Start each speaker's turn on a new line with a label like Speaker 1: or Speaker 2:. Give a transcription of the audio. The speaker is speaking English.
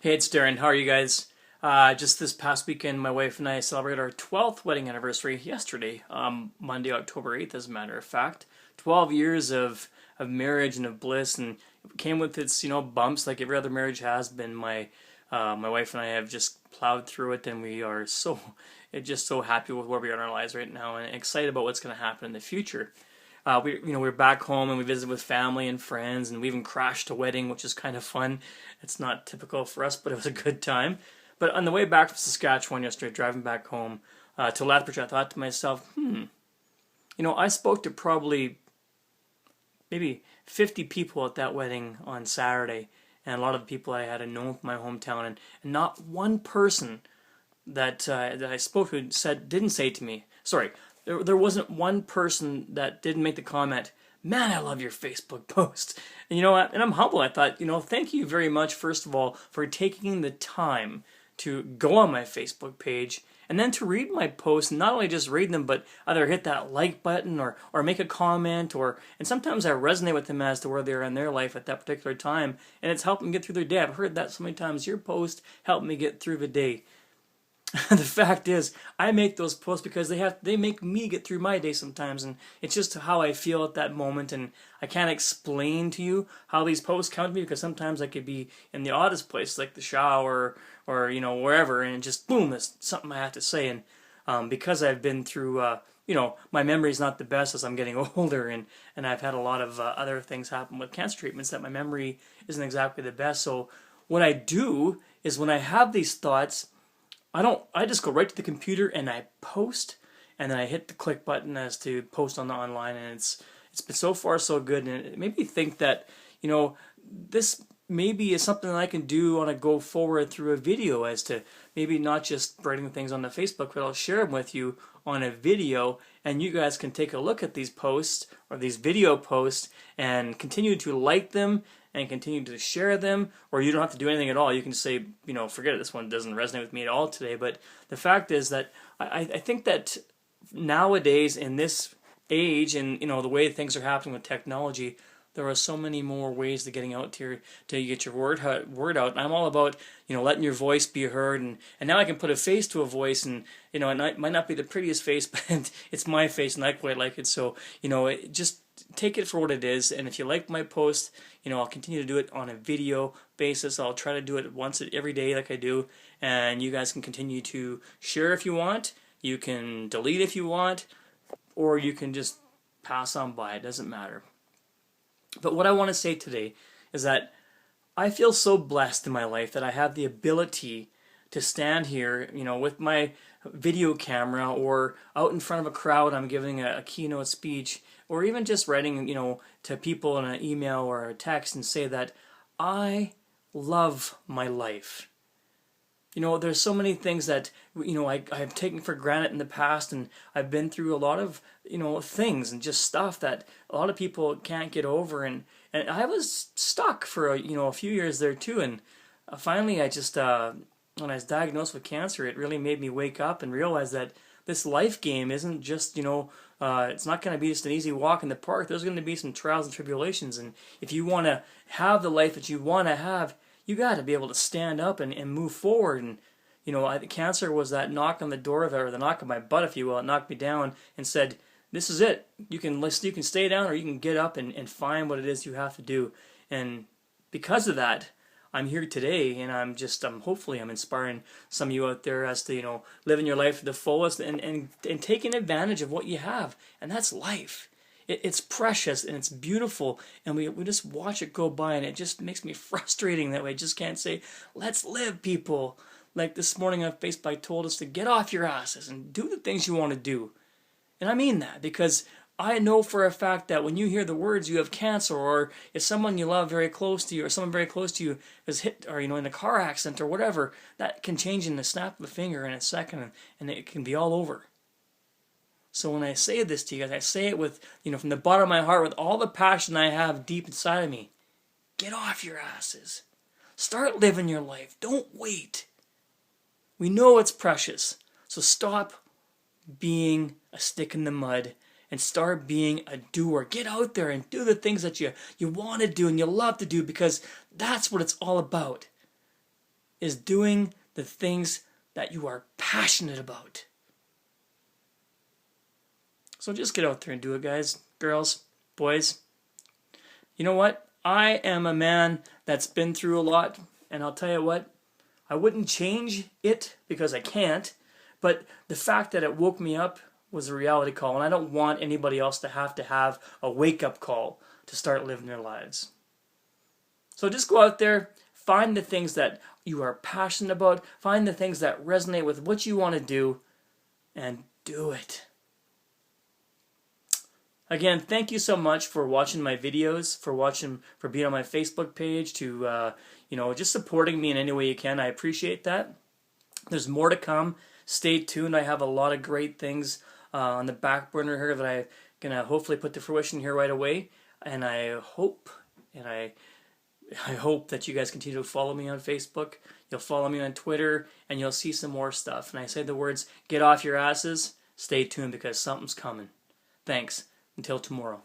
Speaker 1: Hey, it's Darren. How are you guys? Just this past weekend, my wife and I celebrated our 12th wedding anniversary yesterday, Monday, October 8th, as a matter of fact. 12 years of marriage and of bliss, and it came with its, bumps like every other marriage has been. My wife and I have just plowed through it, and we are just so happy with where we are in our lives right now and excited about what's going to happen in the future. We're back home and we visited with family and friends, and we even crashed a wedding, which is kind of fun. It's not typical for us, but it was a good time. But on the way back from Saskatchewan yesterday, driving back home to Lethbridge, I thought to myself, I spoke to probably maybe 50 people at that wedding on Saturday, and a lot of the people I had known from my hometown, and not one person that I spoke to didn't say to me, sorry, there wasn't one person that didn't make the comment, "Man, I love your Facebook post." And and I'm humble. I thought, thank you very much, first of all, for taking the time to go on my Facebook page and then to read my posts, and not only just read them, but either hit that like button or make a comment, and sometimes I resonate with them as to where they are in their life at that particular time, and it's helped them get through their day. I've heard that so many times. Your post helped me get through the day. The fact is, I make those posts because they make me get through my day sometimes, and it's just how I feel at that moment, and I can't explain to you how these posts come to me, because sometimes I could be in the oddest place, like the shower or wherever, and just boom, there's something I have to say. And because I've been through my memory's not the best as I'm getting older, and I've had a lot of other things happen with cancer treatments, that my memory isn't exactly the best. So what I do is, when I have these thoughts, I just go right to the computer and I post, and then I hit the click button as to post on the online, and it's been so far so good, and it made me think that this maybe is something that I can do on a go forward through a video, as to maybe not just writing things on the Facebook, but I'll share them with you on a video, and you guys can take a look at these posts or these video posts and continue to like them and continue to share them, or you don't have to do anything at all. You can say, forget it, this one doesn't resonate with me at all today. But the fact is that I think that nowadays, in this age, and the way things are happening with technology, there are so many more ways to getting out here to get your word out. And I'm all about letting your voice be heard, and now I can put a face to a voice, and it might not be the prettiest face, but it's my face, and I quite like it. So just take it for what it is. And if you like my post, I'll continue to do it on a video basis. I'll try to do it once every day like I do, and you guys can continue to share if you want. You can delete if you want, or you can just pass on by. It doesn't matter. But what I want to say today is that I feel so blessed in my life that I have the ability to stand here, with my video camera, or out in front of a crowd, I'm giving a keynote speech, or even just writing, to people in an email or a text, and say that I love my life. There's so many things that, I've taken for granted in the past, and I've been through a lot of, things and just stuff that a lot of people can't get over, and I was stuck for, a few years there too, and finally I just, when I was diagnosed with cancer, it really made me wake up and realize that this life game isn't just, it's not going to be just an easy walk in the park. There's going to be some trials and tribulations, and if you want to have the life that you want to have, you got to be able to stand up and move forward. And cancer was that knock on the door, or the knock on my butt, if you will. It knocked me down and said, "This is it. You can stay down, or you can get up and find what it is you have to do." And because of that, I'm here today, and hopefully I'm inspiring some of you out there as to living your life to the fullest, and taking advantage of what you have, and that's life. It's precious and it's beautiful, and we just watch it go by, and it just makes me frustrating that we just can't say, "Let's live, people." Like this morning on Facebook, I told us to get off your asses and do the things you want to do. And I mean that, because I know for a fact that when you hear the words "you have cancer," or if someone you love very close to you, or someone very close to you is hit, or in a car accident or whatever, that can change in the snap of a finger in a second, and it can be all over. So when I say this to you guys, I say it with, from the bottom of my heart, with all the passion I have deep inside of me. Get off your asses. Start living your life. Don't wait. We know it's precious. So stop being a stick in the mud and start being a doer. Get out there and do the things that you want to do and you love to do, because that's what it's all about. is doing the things that you are passionate about. So just get out there and do it, guys, girls, boys. You know what? I am a man that's been through a lot, and I'll tell you what, I wouldn't change it because I can't, but the fact that it woke me up was a reality call, and I don't want anybody else to have a wake-up call to start living their lives. So just go out there, find the things that you are passionate about, find the things that resonate with what you want to do, and do it. Again, thank you so much for watching my videos, for being on my Facebook page, to just supporting me in any way you can. I appreciate that. There's more to come. Stay tuned. I have a lot of great things on the back burner here that I'm gonna hopefully put to fruition here right away. And I hope that you guys continue to follow me on Facebook. You'll follow me on Twitter, and you'll see some more stuff. And I say the words, get off your asses, stay tuned because something's coming. Thanks. Until tomorrow.